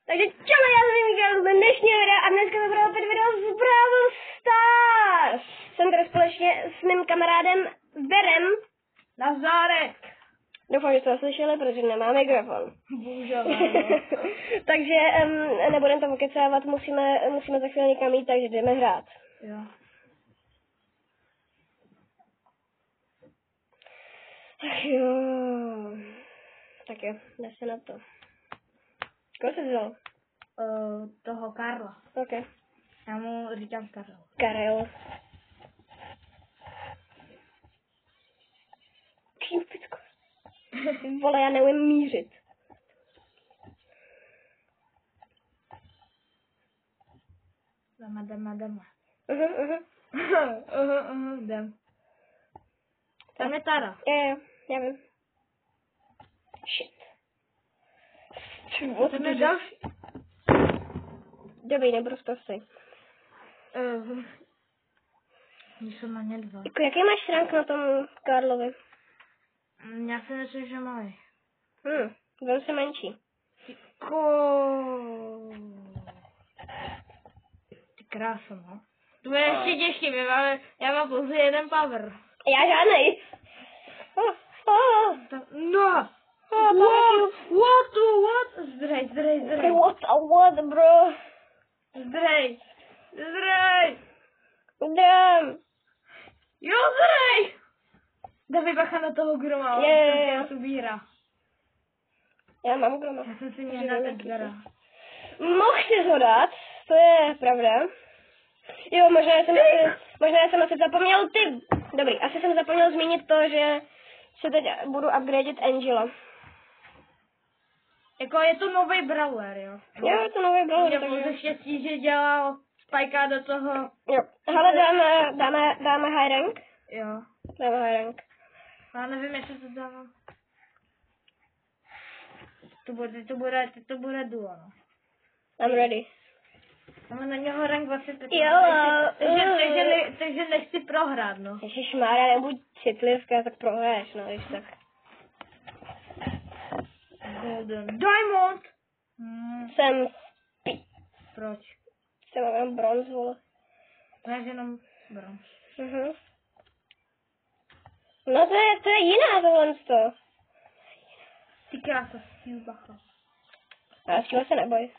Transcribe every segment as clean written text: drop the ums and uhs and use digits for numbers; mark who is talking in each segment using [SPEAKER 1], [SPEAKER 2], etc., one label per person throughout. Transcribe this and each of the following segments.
[SPEAKER 1] Takže čau, já jsem Miguel z dnešního videa a dneska to bude opět video z Brawl Stars. Jsem tady společně s mým kamarádem Berem.
[SPEAKER 2] Nazdárek.
[SPEAKER 1] Doufám, že jste to slyšeli, protože nemá mikrofon.
[SPEAKER 2] Bohužel.
[SPEAKER 1] Takže nebudeme to pokecávat, musíme za chvíli někam jít, takže jdeme hrát.
[SPEAKER 2] Jo.
[SPEAKER 1] Ach jo. Tak jo, jde se na to. Koho jsi vzal?
[SPEAKER 2] Toho Karla.
[SPEAKER 1] Ok.
[SPEAKER 2] Já mu říkám Karel.
[SPEAKER 1] Karel. Kýpicko. Vole, já neumím mířit.
[SPEAKER 2] Jdeme. Jdem. Tam je Tara.
[SPEAKER 1] Jo, já vím. Shit.
[SPEAKER 2] Tam je další.
[SPEAKER 1] Dobrý, nebudu spasej.
[SPEAKER 2] Jsou na ně dva.
[SPEAKER 1] Jako, jaký máš rank na tom Karlovi?
[SPEAKER 2] Já si myslím, že malý.
[SPEAKER 1] Vem se menší.
[SPEAKER 2] Ty krása, no. To bude ještě těžký, ale já mám pouze jeden power.
[SPEAKER 1] Já žádnej.
[SPEAKER 2] No! What? Zdrej.
[SPEAKER 1] What, bro?
[SPEAKER 2] Zdrej.
[SPEAKER 1] Jdem.
[SPEAKER 2] Jo, zdrej! Dávej bacha na toho groma, já tu bíra.
[SPEAKER 1] Já mám groma.
[SPEAKER 2] Já jsem si měl na Edgara.
[SPEAKER 1] Mohl jsi ho dát, to je pravda. Jo, možná jsem asi zapomněl Dobrý, asi jsem zapomněl zmínit to, že se teď budu upgradit Angela.
[SPEAKER 2] Jako je to nový brawler, jo?
[SPEAKER 1] Jo, je to nový brawler.
[SPEAKER 2] Mě pouze štěstí, že dělal Spajka do toho.
[SPEAKER 1] Jo, hele, dáme high rank.
[SPEAKER 2] Jo.
[SPEAKER 1] Dáme high rank.
[SPEAKER 2] Já nevím, jestli to dávám. To bude duo, no.
[SPEAKER 1] I'm ready.
[SPEAKER 2] Mám na něho rank 25.
[SPEAKER 1] Jo.
[SPEAKER 2] Takže nechci prohrát, no.
[SPEAKER 1] Ježišmarja, nebuď citlivka, tak prohraješ, no, když tak.
[SPEAKER 2] Golden Diamond!
[SPEAKER 1] Jsem
[SPEAKER 2] Proč?
[SPEAKER 1] Jsem jenom bronz, vole.
[SPEAKER 2] Já jenom bronz.
[SPEAKER 1] No to je jiná tohle to.
[SPEAKER 2] Ty krása, Steel bacha.
[SPEAKER 1] Já s tím se neboj.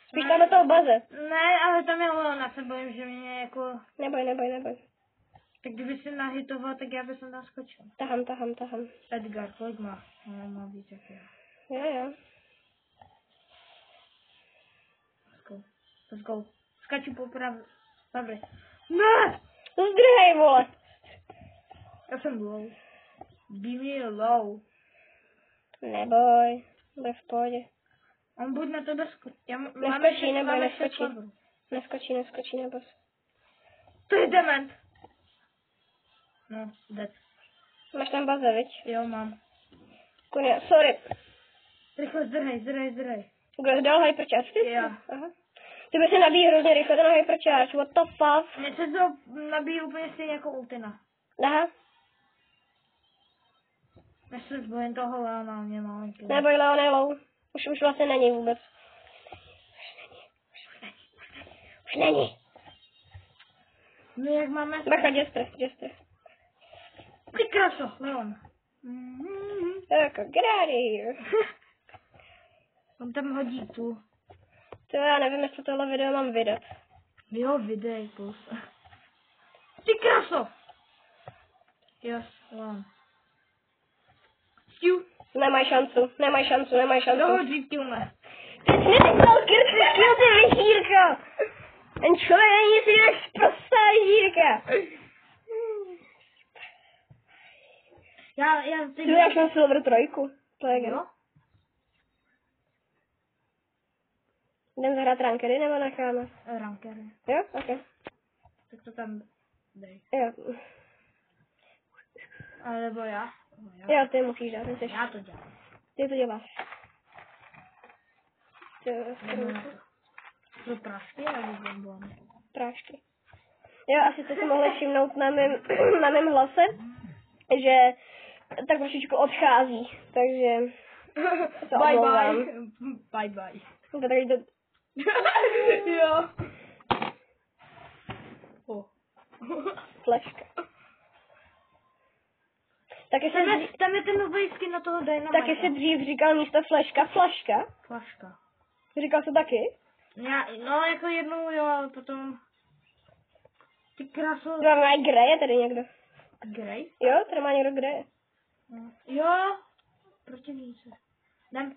[SPEAKER 1] Spíš tam do toho baze.
[SPEAKER 2] Ne, ale tam je Leona, se bojím, že mě jako...
[SPEAKER 1] Neboj.
[SPEAKER 2] Tak kdyby si nahitoval, tak já bych tam skočil.
[SPEAKER 1] Tahám.
[SPEAKER 2] Edgar, kolik má? Má víc jak já.
[SPEAKER 1] Jo.
[SPEAKER 2] Let's go. Skaču po pravé. Ne!
[SPEAKER 1] Zdrhej, vole.
[SPEAKER 2] Já jsem low. Be me low.
[SPEAKER 1] Neboj, bude v pohodě.
[SPEAKER 2] On buď na tebe skočí.
[SPEAKER 1] Neskočí, neboj.
[SPEAKER 2] To je dement. No, dead.
[SPEAKER 1] Máš tam baze, viď?
[SPEAKER 2] Jo, mám.
[SPEAKER 1] Kuně, sorry.
[SPEAKER 2] Rychle zdrhej.
[SPEAKER 1] Kdo dal hypercharge?
[SPEAKER 2] Jo.
[SPEAKER 1] Aha. Ty by se nabíjí hrozně rychle ten hypercharge, what the fuck?
[SPEAKER 2] Mně se to nabíjí úplně stejně jako ultina.
[SPEAKER 1] Aha.
[SPEAKER 2] Já se zbojím toho Leona, mě malinký.
[SPEAKER 1] Neboj, Leon je low. Už vlastně není vůbec. Už není.
[SPEAKER 2] No jak máme...
[SPEAKER 1] Bacha, Jester.
[SPEAKER 2] Ty kráso, Leon.
[SPEAKER 1] Jako, get out of here.
[SPEAKER 2] On tam hodí tu.
[SPEAKER 1] To já nevím, jestli tohle video mám vydat.
[SPEAKER 2] Jo, videj, pouze. Ty kráso! Yes, Leon. Stu.
[SPEAKER 1] Nemaj šancu.
[SPEAKER 2] Kdo dřív killne?
[SPEAKER 1] Ty jsi nevyklal kill, ty vyžírko! Ten člověk není nic jinak prostá vyžírka.
[SPEAKER 2] Ty
[SPEAKER 1] Ty máš na Silver 3. To je
[SPEAKER 2] jo?
[SPEAKER 1] Jdem zahrát rankery nebo necháme?
[SPEAKER 2] Rankery.
[SPEAKER 1] Jo? Ok.
[SPEAKER 2] Tak to tam dej.
[SPEAKER 1] Jo.
[SPEAKER 2] Ale nebo já?
[SPEAKER 1] Jo, ty musíš dát.
[SPEAKER 2] Já to dělám.
[SPEAKER 1] Ty to děláš.
[SPEAKER 2] To prášky nebo bonbony?
[SPEAKER 1] Prášky. Jo, asi to si mohli všimnout na mém hlase, že tak trošičku odchází, takže se omlouvám.
[SPEAKER 2] Bye.
[SPEAKER 1] To taky to...
[SPEAKER 2] Jo.
[SPEAKER 1] Flaška. Taky
[SPEAKER 2] Tam je ten nový skin na toho Dynamite.
[SPEAKER 1] Taky si dřív říkal místo flaška flaška.
[SPEAKER 2] Flaška.
[SPEAKER 1] Říkal jsi taky?
[SPEAKER 2] No jako jednou jo, ale potom... Ty krásu...
[SPEAKER 1] Tady má Greje tady někdo.
[SPEAKER 2] Grej?
[SPEAKER 1] Jo, tady má někdo Greje.
[SPEAKER 2] Jo. Protivníci. Jdem.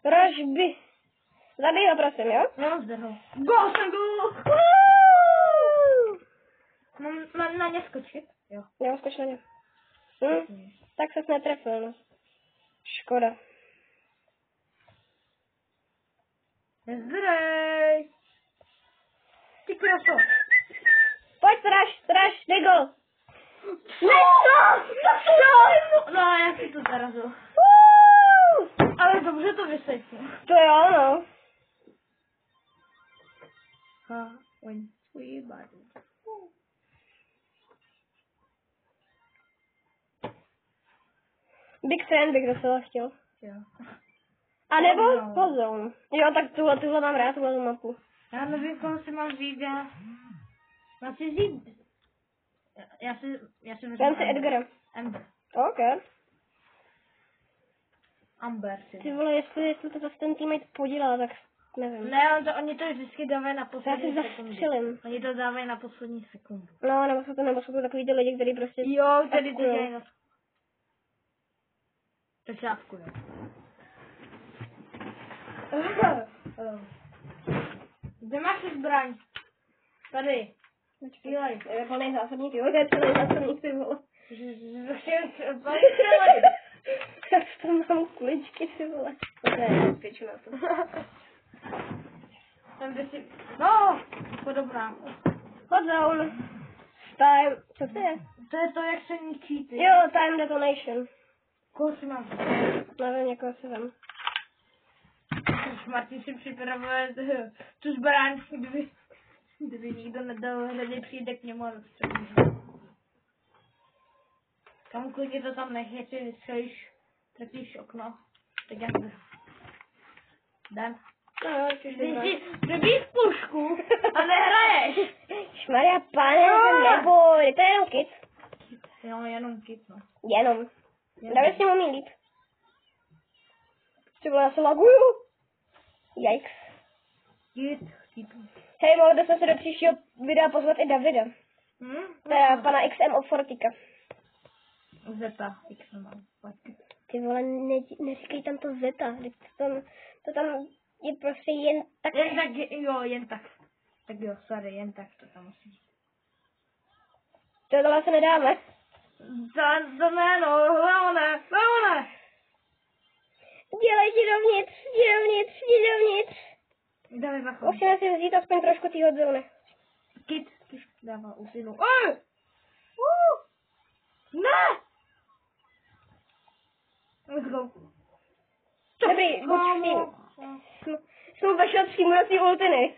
[SPEAKER 1] Rožby. Zabij ho, prosím, jo?
[SPEAKER 2] Jo, zdrhl. Go, jsem go! Mám na ně skočit? Jo.
[SPEAKER 1] Jo, skoč na ně. Tak ses netrefil, no. Škoda.
[SPEAKER 2] Zdrej! Ty kraso!
[SPEAKER 1] Pojď, straš, dej gol! Ne, to!
[SPEAKER 2] No, já si to zarazil. Ale dobře to vysvětlil.
[SPEAKER 1] To jo, no.
[SPEAKER 2] When we body.
[SPEAKER 1] Big Fan bych docela chtěl.
[SPEAKER 2] Jo.
[SPEAKER 1] A nebo Hozone. Jo, tak tuhle mám rád, tuhle mapu.
[SPEAKER 2] Já nevím, koho si mám vzít, mám si vzít. Já si
[SPEAKER 1] Dám si Edgara.
[SPEAKER 2] Amber.
[SPEAKER 1] OK.
[SPEAKER 2] Amber si.
[SPEAKER 1] Ty vole, jestli to zase ten teammate podělal, tak nevím.
[SPEAKER 2] Ne, oni to vždycky dávají na
[SPEAKER 1] Já
[SPEAKER 2] poslední
[SPEAKER 1] si
[SPEAKER 2] sekundu.
[SPEAKER 1] zastřelím.
[SPEAKER 2] Oni to dávají na poslední sekundu.
[SPEAKER 1] No, nebo jsou to takový ty lidi, kteří prostě...
[SPEAKER 2] Jo, tady to
[SPEAKER 1] askujou.
[SPEAKER 2] dělají na... To šávku, jo. Kde máš tu zbraň? Tady. Střílej.
[SPEAKER 1] To je plný zásobník, jo, to je celý zásobník, ty vole. Já tam mám kuličky, ty vole. To je pěču na to.
[SPEAKER 2] Tam jde si... No! Podobná.
[SPEAKER 1] Hozone. Time. Co to je?
[SPEAKER 2] To je to, jak se ničí ty.
[SPEAKER 1] Jo, time detonation.
[SPEAKER 2] Koho si mám?
[SPEAKER 1] Nevím, někoho si vem.
[SPEAKER 2] Martin si připravuje tu zbraň, kdyby nikdo nedal hned přijde k němu a rozstřelí. Kam klidně to tam nech, jestli vystřelíš, trefíš okno, tak já jdu. Jdem.
[SPEAKER 1] No,
[SPEAKER 2] Ty si dobíš pušku a nehraješ.
[SPEAKER 1] Šmarja, pane, neboj, to je jenom kit.
[SPEAKER 2] Jo, jenom kit, no.
[SPEAKER 1] Jenom. Dáme s ním umí líp. Ty vole, já se laguju. Yikes.
[SPEAKER 2] Kit.
[SPEAKER 1] Hej, mohli bychom se do příštího videa pozvat i Davida. Teda pana XM od Fortika.
[SPEAKER 2] Zeta, X mám.
[SPEAKER 1] Ty vole, neříkej tam to Zeta. To tam je prostě jen tak.
[SPEAKER 2] Jen tak, jo, jen tak. Tak jo, sorry, jen tak to tam musí.
[SPEAKER 1] Tohle se nedáme.
[SPEAKER 2] To ne, no, ne.
[SPEAKER 1] Dělej, jdi dovnitř.
[SPEAKER 2] Dáme bacha.
[SPEAKER 1] Musíme si vzít aspoň trošku tý hodzone.
[SPEAKER 2] Kit dává usilu. Ne! Let's go.
[SPEAKER 1] Dobrý, buď v tým. Jsem vešel přímo na ty ultiny.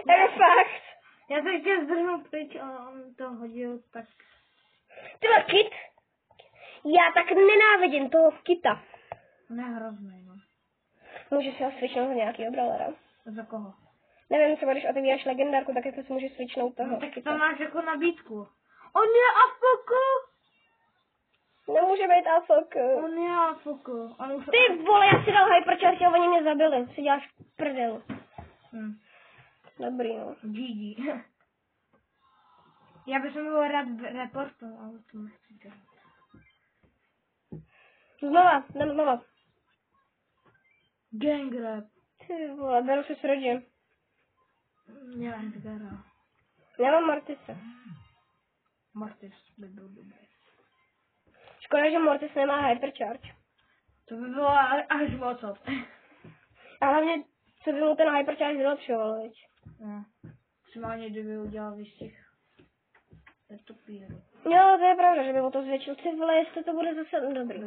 [SPEAKER 1] Jako fakt.
[SPEAKER 2] Já se chtěl zdrhnout pryč a on to hodil tak.
[SPEAKER 1] Tyhle kit. Já tak nenávidím toho kita.
[SPEAKER 2] Ne, hrozný, no.
[SPEAKER 1] Můžeš si ho switchnout za nějakýho brawlera.
[SPEAKER 2] Za koho?
[SPEAKER 1] Nevím, třeba když otevíráš legendárku, tak jako si můžeš switchnout toho.
[SPEAKER 2] No, tak to máš jako nabídku. On je AFK!
[SPEAKER 1] Nemůže být AFK.
[SPEAKER 2] On je AFK.
[SPEAKER 1] Ty vole, já si dal hypercharge a oni mě zabili. Si děláš prdel. Dobrý, no.
[SPEAKER 2] GG. Já bych byl rád reportoval, ale to nechci dělat.
[SPEAKER 1] Jdem znova.
[SPEAKER 2] Gang rap.
[SPEAKER 1] Ty vole, beru si s rodin.
[SPEAKER 2] Já Edgara.
[SPEAKER 1] Já mám Mortise.
[SPEAKER 2] Mortis by byl dobrý.
[SPEAKER 1] Škoda, že Mortis nemá hypercharge.
[SPEAKER 2] To by bylo až moc.
[SPEAKER 1] A hlavně, co by mu ten hypercharge vylepšoval, viď?
[SPEAKER 2] No. Maximálně, kdyby udělal výstih. Netopíru.
[SPEAKER 1] Jo, to je pravda, že by mu to zvětšil. Ty vole, jestli to bude zase dobrý.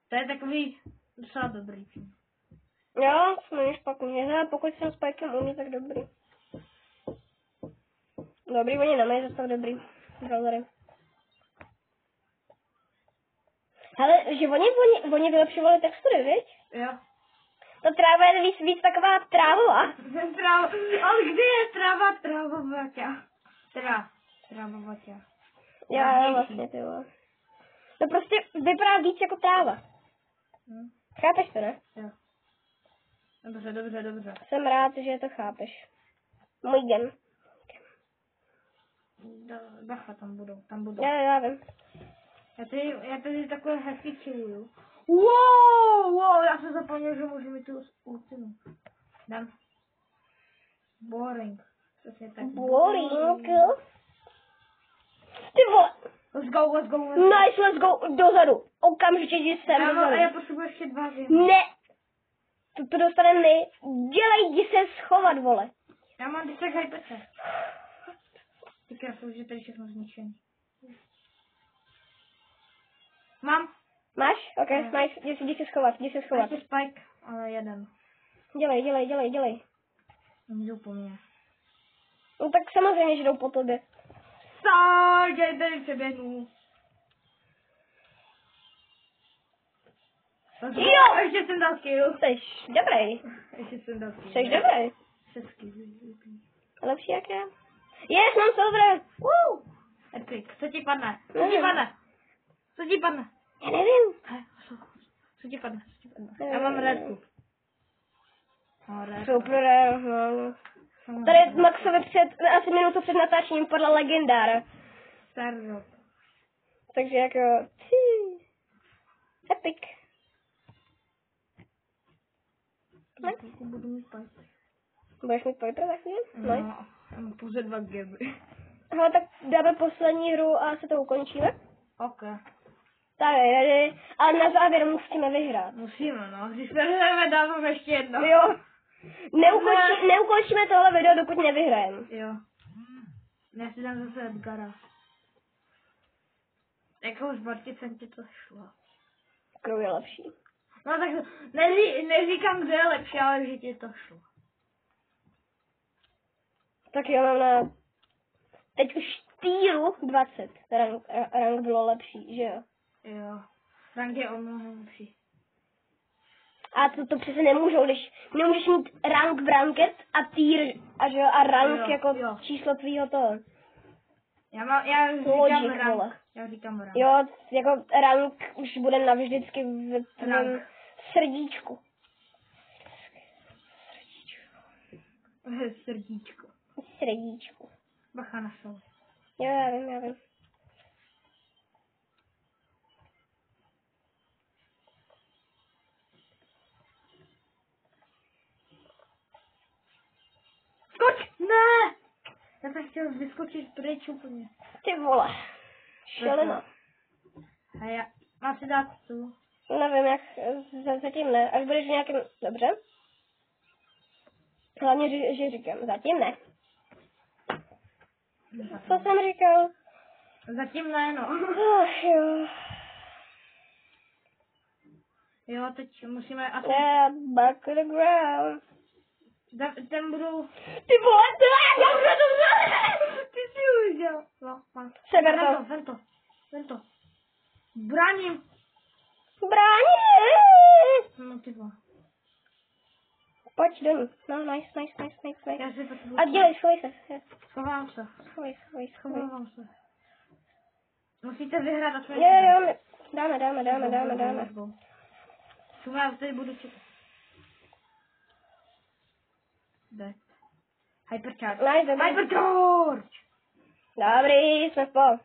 [SPEAKER 2] To je takový docela dobrý.
[SPEAKER 1] Jo, jsme špatný. Ne, pokud jsem s Pikem umí, tak dobrý. Dobrý, oni nemají zase tak dobrý. Brawlery. Ale že oni vylepšovali textury, viď?
[SPEAKER 2] Jo.
[SPEAKER 1] To tráva je víc taková trávová.
[SPEAKER 2] Ale kde je tráva trávovatá? Trávovatá.
[SPEAKER 1] Já vlastně, ty vole. To prostě vypadá víc jako tráva. Chápeš to, ne?
[SPEAKER 2] Jo. Dobře.
[SPEAKER 1] Jsem rád, že to chápeš. Můj gen.
[SPEAKER 2] Bacha, tam budou.
[SPEAKER 1] Já vím.
[SPEAKER 2] Já tady takové hezky chilluju. Wow, já jsem zapomněl, že můžu mít tu ultimu. Dám. Boring. Přesně tak.
[SPEAKER 1] Boring. Ty vole.
[SPEAKER 2] Let's go.
[SPEAKER 1] Nice, let's go. Dozadu. Okamžitě jdi sem
[SPEAKER 2] A
[SPEAKER 1] dozadu.
[SPEAKER 2] já potřebuji ještě 2 věmy.
[SPEAKER 1] Ne. To dostaneme my. Jdi se schovat, vole.
[SPEAKER 2] Já mám teď tak hyperce. Tak já jsem, že tady všechno zničený. Mám.
[SPEAKER 1] Máš? Ok, nice. Jdi se schovat.
[SPEAKER 2] Ještě spike, ale jeden.
[SPEAKER 1] Dělej.
[SPEAKER 2] Jdou po mně.
[SPEAKER 1] No tak samozřejmě, že jdou po tobě.
[SPEAKER 2] Já tady přeběhnu.
[SPEAKER 1] Jo!
[SPEAKER 2] Ještě jsem dal skill.
[SPEAKER 1] Jseš dobrý. Jseš dobrý. Lepší jak já. Yes, mám silver. Woo!
[SPEAKER 2] Epic. Co ti padne?
[SPEAKER 1] Já nevím.
[SPEAKER 2] Co ti padne? Já mám redku.
[SPEAKER 1] Super, no. Tady Maxovi asi minutu před natáčením podle legendára.
[SPEAKER 2] Starro.
[SPEAKER 1] Takže jako... Epic.
[SPEAKER 2] Budu mít Piper.
[SPEAKER 1] Budeš mít Piper za chvíli?
[SPEAKER 2] No, já mám pouze 2 geby.
[SPEAKER 1] Hele, tak dáme poslední hru a se to ukončíme.
[SPEAKER 2] Ok.
[SPEAKER 1] Tak ready, ale na závěr musíme vyhrát.
[SPEAKER 2] Musíme, no. Když vyhrajeme, dáváme ještě jedno.
[SPEAKER 1] Jo. Neukončíme tohle video, dokud nevyhrajeme.
[SPEAKER 2] Jo. Já si dám zase Edgara. Jakou z Barticem ti to šlo?
[SPEAKER 1] Krou je lepší.
[SPEAKER 2] No tak neříkám, kdo je lepší, ale že ti to šlo.
[SPEAKER 1] Tak jo, mám na... Teď už týru 20. Rank bylo lepší, že jo?
[SPEAKER 2] Jo. Rank je o mnohem lepší.
[SPEAKER 1] A to přece nemůžou, když nemůžeš mít rank v ranket a týr a rank jako číslo tvýho toho.
[SPEAKER 2] Já říkám rank.
[SPEAKER 1] Jo, jako rank už bude navždycky v tvém srdíčku. Srdíčku.
[SPEAKER 2] Bacha na soli.
[SPEAKER 1] Jo, já vím.
[SPEAKER 2] Skoč! Ne! Já jsem chtěl vyskočit pryč úplně.
[SPEAKER 1] Ty vole. Šelina.
[SPEAKER 2] A já mám si dát tu.
[SPEAKER 1] Nevím, jak zatím ne. Až budeš v nějakém... Dobře. Hlavně, že říkám. Zatím ne. Co jsem říkal?
[SPEAKER 2] Zatím ne, no.
[SPEAKER 1] Jo.
[SPEAKER 2] Jo, teď musíme asi...
[SPEAKER 1] Yeah, back to the ground.
[SPEAKER 2] Ten budou...
[SPEAKER 1] Ty vole, dobře.
[SPEAKER 2] Ty si udělal. No, mám.
[SPEAKER 1] Seber to.
[SPEAKER 2] Vem to. Bráním. No ty vole.
[SPEAKER 1] Pojď do ní. No, nice.
[SPEAKER 2] Já si potřebuji...
[SPEAKER 1] A dělej, schovej se.
[SPEAKER 2] Schovám se.
[SPEAKER 1] Schovej.
[SPEAKER 2] Musíte vyhrát a jsme...
[SPEAKER 1] Jo, dáme.
[SPEAKER 2] Suma, já tady budu čekat. Jde. Hypercharge.
[SPEAKER 1] Nice, dobrý.
[SPEAKER 2] Hypercharge!
[SPEAKER 1] Dobrý, jsme v pol.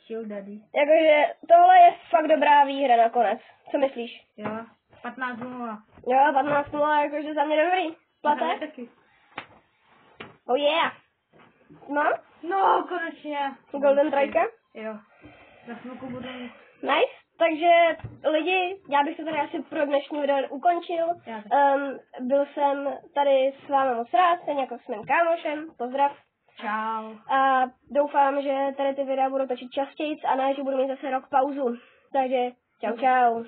[SPEAKER 2] Shield daddy.
[SPEAKER 1] Jakože tohle je fakt dobrá výhra nakonec. Co myslíš?
[SPEAKER 2] Jo, 15-0.
[SPEAKER 1] Jo, 15-0, jakože za mě dobrý. Plate?
[SPEAKER 2] Taky.
[SPEAKER 1] Oh yeah. No?
[SPEAKER 2] No, konečně.
[SPEAKER 1] Golden trojka?
[SPEAKER 2] Jo. Za chvilku budu mít.
[SPEAKER 1] Nice. Takže lidi, já bych se tady asi pro dnešní video ukončil. Byl jsem tady s vámi moc rád, stejně jako s mým kámošem. Pozdrav.
[SPEAKER 2] Čau.
[SPEAKER 1] A doufám, že tady ty videa budou točit častěji a ne, že budu mít zase rok pauzu. Takže čau.
[SPEAKER 2] Čau.